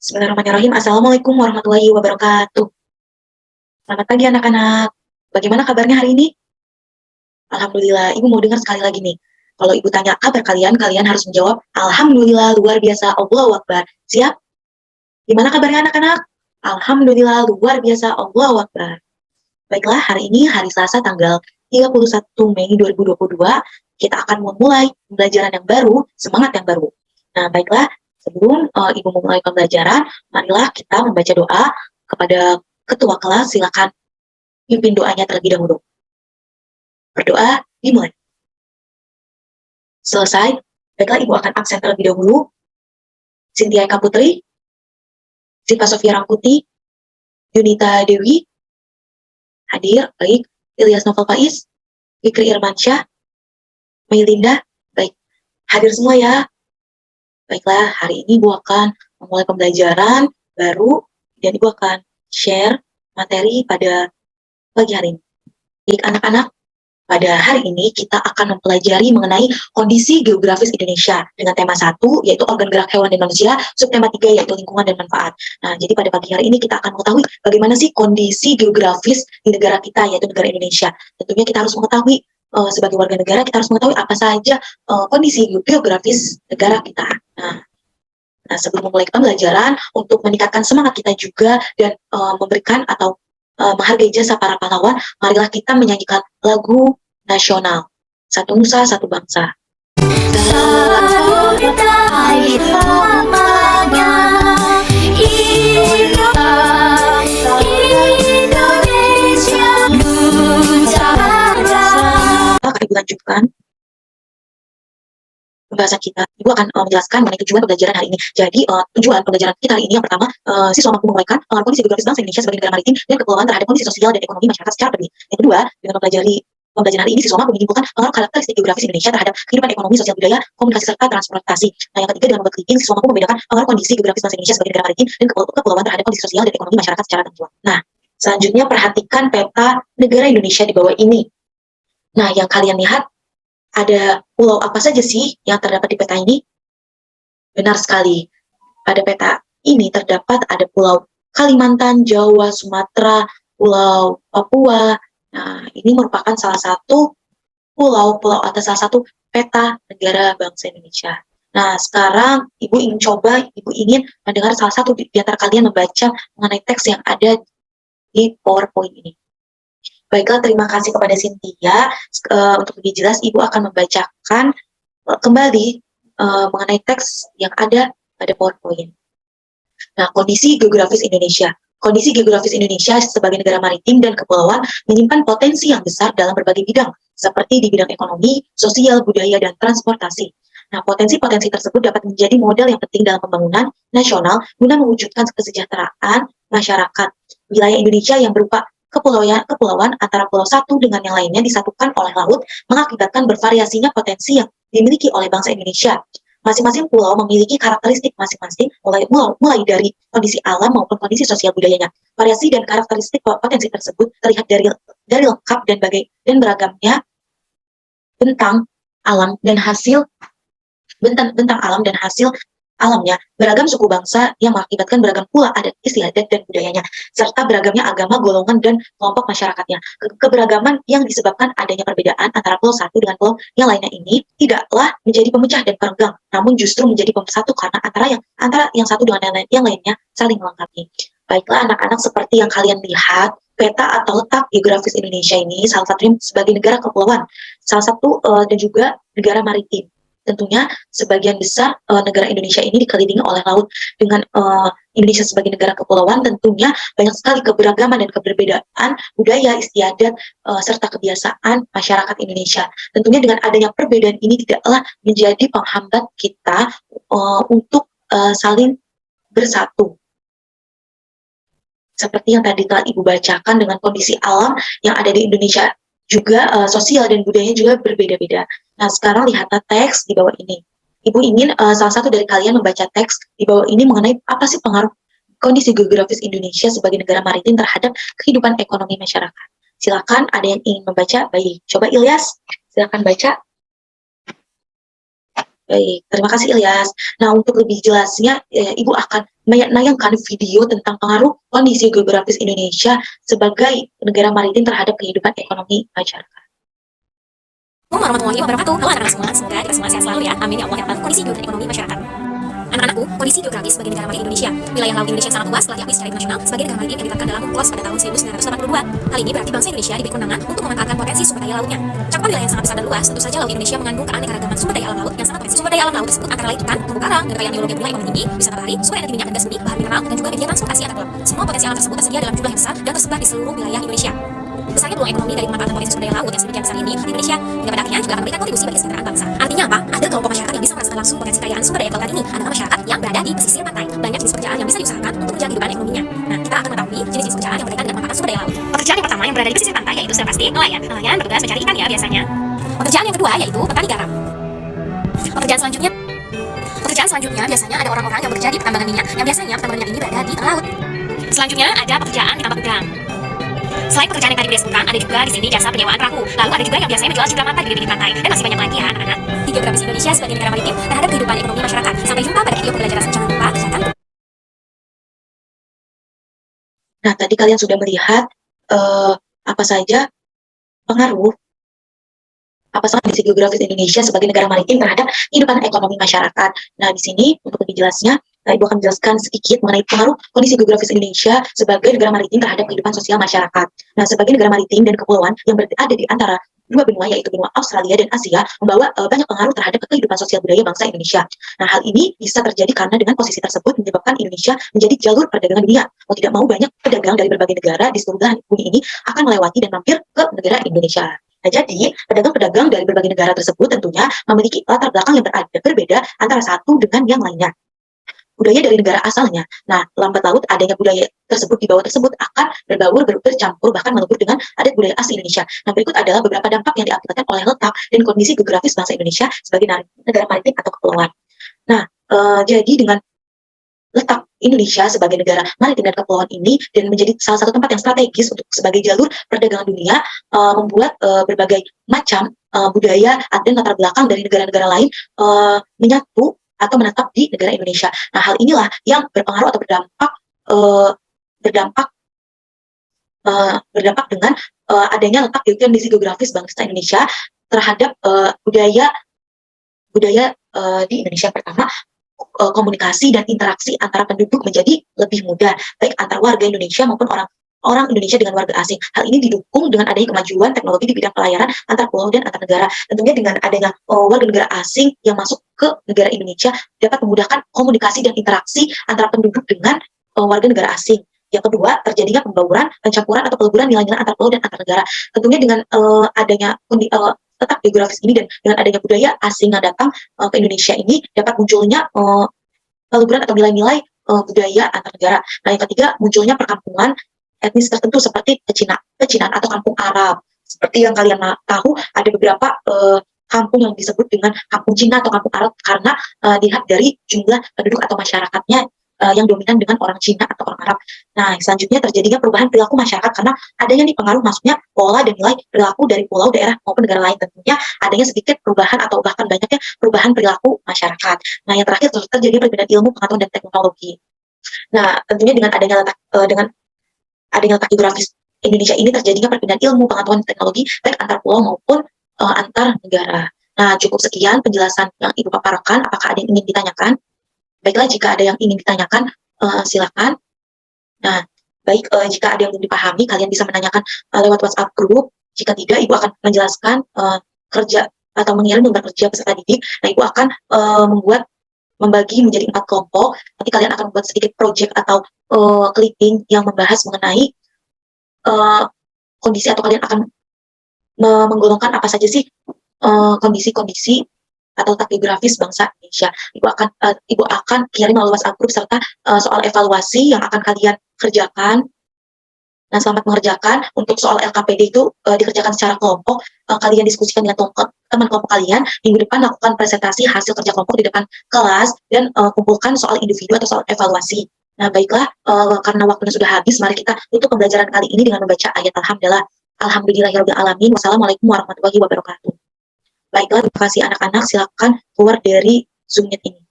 Bismillahirrahmanirrahim. Assalamualaikum warahmatullahi wabarakatuh. Selamat pagi anak-anak. Bagaimana kabarnya hari ini? Alhamdulillah. Ibu mau dengar sekali lagi nih. Kalau ibu tanya kabar kalian, kalian harus menjawab Alhamdulillah, luar biasa, Allahu Akbar. Siap? Gimana kabarnya anak-anak? Alhamdulillah, luar biasa, Allahu Akbar. Baiklah, hari ini hari Selasa tanggal 31 Mei 2022. Kita akan memulai pembelajaran yang baru, semangat yang baru. Nah, baiklah, sebelum Ibu memulai pembelajaran, marilah kita membaca doa kepada ketua kelas. Silakan pimpin doanya terlebih dahulu. Berdoa dimulai. Selesai, baiklah Ibu akan absen terlebih dahulu. Cynthia Eka Putri, Ziva Sofia Rangkuti, Yunita Dewi, hadir, baik. Ilyas Novel Faiz, Fikri Irmansyah, Mailinda, baik. Hadir semua ya. Baiklah, hari ini Ibu akan memulai pembelajaran baru dan Ibu akan share materi pada pagi hari ini. Baik anak-anak, pada hari ini kita akan mempelajari mengenai kondisi geografis Indonesia dengan tema 1 yaitu organ gerak hewan dan manusia, subtema 3 yaitu lingkungan dan manfaat. Nah, jadi pada pagi hari ini kita akan mengetahui bagaimana sih kondisi geografis di negara kita yaitu negara Indonesia. Tentunya kita harus mengetahui sebagai warga negara kita harus mengetahui apa saja kondisi geografis negara kita. Nah, sebelum memulai pembelajaran untuk meningkatkan semangat kita juga dan memberikan atau menghargai jasa para pahlawan, marilah kita menyanyikan lagu nasional Satu Nusa Satu Bangsa. Satu tanah lamanya Indonesia Nusantara. Akan Ibu lanjutkan pembahasan kita. Ibu akan menjelaskan mengenai tujuan pembelajaran hari ini. Jadi tujuan pembelajaran kita hari ini yang pertama, siswa mampu menguraikan kondisi geografis bangsa Indonesia sebagai negara maritim dan kepulauan terhadap kondisi sosial dan ekonomi masyarakat secara penting. Yang kedua, dengan mempelajari pembelajaran hari ini siswa mampu menyimpulkan pengaruh karakteristik geografis Indonesia terhadap kehidupan ekonomi, sosial budaya, komunikasi serta transportasi. Nah, yang ketiga, dengan membuat clipping, siswa mampu membedakan pengaruh kondisi geografis bangsa Indonesia sebagai negara maritim dan kepulauan terhadap kondisi sosial dan ekonomi masyarakat secara tentuan. Nah, selanjutnya perhatikan peta negara Indonesia di bawah ini. Nah, yang kalian lihat ada pulau apa saja sih yang terdapat di peta ini? Benar sekali. Pada peta ini terdapat ada pulau Kalimantan, Jawa, Sumatera, pulau Papua. Nah, ini merupakan salah satu pulau atau salah satu peta negara bangsa Indonesia. Nah, sekarang Ibu ingin mendengar salah satu di antara kalian membaca mengenai teks yang ada di PowerPoint ini. Baiklah, terima kasih kepada Cynthia. Untuk lebih jelas, Ibu akan membacakan kembali mengenai teks yang ada pada PowerPoint. Nah, kondisi geografis Indonesia. Kondisi geografis Indonesia sebagai negara maritim dan kepulauan menyimpan potensi yang besar dalam berbagai bidang, seperti di bidang ekonomi, sosial, budaya, dan transportasi. Nah, potensi-potensi tersebut dapat menjadi modal yang penting dalam pembangunan nasional guna mewujudkan kesejahteraan masyarakat. Wilayah Indonesia yang berupa kepulauan antara pulau satu dengan yang lainnya disatukan oleh laut mengakibatkan bervariasinya potensi yang dimiliki oleh bangsa Indonesia. Masing-masing pulau memiliki karakteristik masing-masing mulai dari kondisi alam maupun kondisi sosial budayanya. Variasi dan karakteristik potensi tersebut terlihat dari lengkap dan beragamnya bentang alam dan hasil alamnya, beragam suku bangsa yang mengakibatkan beragam pula adat istiadat dan budayanya, serta beragamnya agama, golongan, dan kelompok masyarakatnya. Keberagaman yang disebabkan adanya perbedaan antara pulau satu dengan pulau yang lainnya ini tidaklah menjadi pemecah dan perenggang, namun justru menjadi pemersatu karena antara yang satu dengan yang lainnya saling melengkapi. Baiklah anak-anak, seperti yang kalian lihat, peta atau letak geografis Indonesia ini salah satunya sebagai negara kepulauan, salah satu dan juga negara maritim. Tentunya sebagian besar negara Indonesia ini dikelilingi oleh laut. Dengan Indonesia sebagai negara kepulauan, tentunya banyak sekali keberagaman dan keberbedaan budaya, istiadat, serta kebiasaan masyarakat Indonesia. Tentunya dengan adanya perbedaan ini tidaklah menjadi penghambat kita untuk saling bersatu. Seperti yang tadi telah Ibu bacakan, dengan kondisi alam yang ada di Indonesia juga sosial dan budayanya juga berbeda-beda. Nah, sekarang lihatlah teks di bawah ini. Ibu ingin salah satu dari kalian membaca teks di bawah ini mengenai apa sih pengaruh kondisi geografis Indonesia sebagai negara maritim terhadap kehidupan ekonomi masyarakat. Silakan, ada yang ingin membaca? Baik, coba Ilyas, silakan baca. Baik, terima kasih Ilyas. Nah, untuk lebih jelasnya, Ibu akan menayangkan video tentang pengaruh kondisi geografis Indonesia sebagai negara maritim terhadap kehidupan ekonomi masyarakat. Assalamualaikum warahmatullahi wabarakatuh. Halo anak-anak semua, semoga kita semua sehat selalu ya. Amin ya Allah ya Rabbal. Kondisi ekonomi masyarakat. Anak-anakku, kondisi geografis sebagai negara maritim Indonesia. Wilayah laut Indonesia yang sangat luas telah diakui secara internasional sebagai negara maritim yang ditetapkan dalam UNCLOS pada tahun 1982. Hal ini berarti bangsa Indonesia diberi kewenangan untuk memanfaatkan potensi sumber daya lautnya. Cakupan wilayah yang sangat besar dan luas, tentu saja laut Indonesia mengandung keanekaragaman sumber daya alam laut yang sangat potensi. Sumber daya alam laut tersebut antara lain ikan, terumbu karang, dan kekayaan geologi bernilai ekonomi tinggi, wisata bahari, sumber energi minyak dan gas bumi, bahan mineral, dan juga media transportasi antar pulau. Semua potensi alam tersebut tersedia dalam jumlah yang besar dan tersebar di seluruh wilayah Indonesia. Besarnya peluang ekonomi dari pemanfaatan potensi sumber daya laut yang sedemikian besar ini di Indonesia hingga pada akhirnya juga akan memberikan kontribusi bagi kesejahteraan bangsa. Artinya apa? Ada kelompok masyarakat yang bisa merasakan langsung potensi kekayaan sumber daya kelautan ini adalah masyarakat yang berada di pesisir pantai. Banyak jenis pekerjaan yang bisa diusahakan untuk menjaga kehidupan ekonominya. Nah, kita akan mengetahui jenis-jenis pekerjaan yang berkaitan dengan pemanfaatan sumber daya laut. Pekerjaan yang pertama yang berada di pesisir pantai yaitu sudah pasti nelayan. Nelayan bertugas mencari ikan ya biasanya. Pekerjaan yang kedua yaitu petani garam. Pekerjaan selanjutnya biasanya ada orang-orang yang bekerja di pertambangan minyak yang biasanya pertambangan minyak ini berada di tengah laut. Selanjutnya ada pekerjaan di tambak udang. Selain pekerjaan yang tadi berdasarkan, ada juga di sini jasa penyewaan perahu. Lalu ada juga yang biasanya menjual cindera mata di bibir pantai. Dan masih banyak lagi ya anak-anak. Di geografis Indonesia sebagai negara maritim terhadap kehidupan ekonomi masyarakat. Sampai jumpa pada video pembelajaran. Jangan lupa silakan. Nah, tadi kalian sudah melihat apa saja pengaruh kondisi geografis Indonesia sebagai negara maritim terhadap kehidupan ekonomi masyarakat. Nah, di sini untuk lebih jelasnya, Ibu akan menjelaskan sedikit mengenai pengaruh kondisi geografis Indonesia sebagai negara maritim terhadap kehidupan sosial masyarakat. Nah, sebagai negara maritim dan kepulauan yang berada di antara dua benua, yaitu benua Australia dan Asia, membawa banyak pengaruh terhadap kehidupan sosial budaya bangsa Indonesia. Nah, hal ini bisa terjadi karena dengan posisi tersebut menyebabkan Indonesia menjadi jalur perdagangan dunia. Mau tidak mau, banyak pedagang dari berbagai negara di seluruh belahan bumi ini akan melewati dan mampir ke negara Indonesia. Nah, jadi pedagang-pedagang dari berbagai negara tersebut tentunya memiliki latar belakang yang berbeda antara satu dengan yang lainnya. Budaya dari negara asalnya. Nah, lambat laut adanya budaya tersebut di bawah tersebut akan berbaur, bercampur, bahkan melebur dengan adat budaya asli Indonesia. Nah, berikut adalah beberapa dampak yang diakibatkan oleh letak dan kondisi geografis bangsa Indonesia sebagai negara maritim atau kepulauan. Nah, jadi dengan letak Indonesia sebagai negara maritim dan kepulauan ini dan menjadi salah satu tempat yang strategis untuk sebagai jalur perdagangan dunia, membuat berbagai macam budaya dan latar belakang dari negara-negara lain menyatu atau menetap di negara Indonesia. Nah, hal inilah yang berpengaruh atau berdampak dengan adanya letak kondisi geografis bangsa Indonesia terhadap budaya di Indonesia. Pertama, komunikasi dan interaksi antara penduduk menjadi lebih mudah, baik antar warga Indonesia maupun orang Indonesia dengan warga asing. Hal ini didukung dengan adanya kemajuan teknologi di bidang pelayaran antar pulau dan antar negara. Tentunya dengan adanya warga negara asing yang masuk ke negara Indonesia dapat memudahkan komunikasi dan interaksi antara penduduk dengan warga negara asing. Yang kedua, terjadinya pembauran, pencampuran atau peleburan nilai-nilai antar pulau dan antar negara. Tentunya dengan adanya letak geografis ini dan dengan adanya budaya asing yang datang ke Indonesia ini dapat munculnya peleburan atau nilai-nilai budaya antar negara. Nah, yang ketiga, munculnya perkampungan etnis tertentu seperti pecinan atau kampung Arab. Seperti yang kalian tahu, ada beberapa kampung yang disebut dengan kampung Cina atau kampung Arab karena dilihat dari jumlah penduduk atau masyarakatnya yang dominan dengan orang Cina atau orang Arab. Nah, selanjutnya terjadinya perubahan perilaku masyarakat karena adanya nih pengaruh masuknya pola dan nilai perilaku dari pulau, daerah maupun negara lain. Tentunya adanya sedikit perubahan atau bahkan banyaknya perubahan perilaku masyarakat. Nah, yang terakhir terjadi perbedaan ilmu, pengetahuan dan teknologi. Nah, tentunya dengan adanya letak geografis Indonesia ini terjadinya perbedaan ilmu, pengetahuan dan teknologi baik antar pulau maupun antar negara. Nah, cukup sekian penjelasan yang Ibu paparkan. Apakah ada yang ingin ditanyakan? Baiklah, jika ada yang ingin ditanyakan, silakan. Nah, baik, jika ada yang belum dipahami, kalian bisa menanyakan lewat WhatsApp group. Jika tidak, Ibu akan menjelaskan kerja atau mengirim nomor kerja peserta didik. Nah, Ibu akan membagi menjadi 4 kelompok. Nanti kalian akan membuat sedikit project atau clipping yang membahas mengenai kondisi, atau kalian akan menggolongkan apa saja sih kondisi-kondisi atau letak geografis bangsa Indonesia. Ibu akan kirim melalui WhatsApp group serta soal evaluasi yang akan kalian kerjakan. Nah, selamat mengerjakan. Untuk soal LKPD itu dikerjakan secara kelompok. Kalian diskusikan dengan teman kelompok kalian. Minggu depan lakukan presentasi hasil kerja kelompok di depan kelas dan kumpulkan soal individu atau soal evaluasi. Nah, baiklah, karena waktunya sudah habis, mari kita tutup pembelajaran kali ini dengan membaca ayat Alhamdulillahirabbil alamin. Wassalamualaikum warahmatullahi wabarakatuh. Baiklah, terima kasih anak-anak. Silakan keluar dari Zoom Meet ini.